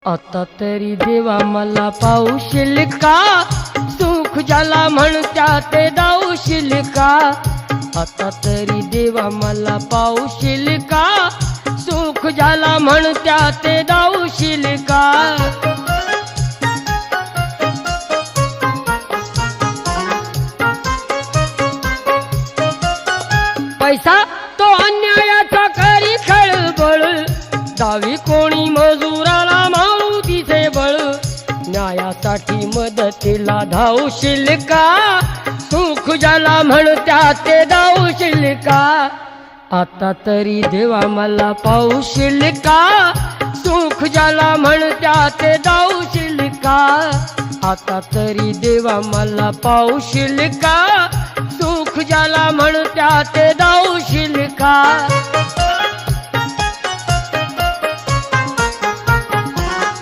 आता तरी देवा मला पाऊशील का, सुख ज्याला म्हणत्या ते दाऊशील का। आता तरी देवा मला पाऊशील का, सुख ज्याला म्हणत्या ते दाऊशील का। पैसा तो अन्यायाचा करी खळबळ, दावी कोणी मजुराला मारू तिचे बळ। न्यायासाठी मदतीला धावशील का, सुख ज्याला म्हणत्या ते दाऊशील का। आता तरी देवा मला पाऊशील का, सुख ज्याला म्हणत्या ते दाऊशील का। आता तरी देवा मला पाऊशील का, सुख ज्याला म्हणत्या ते दाऊशील का।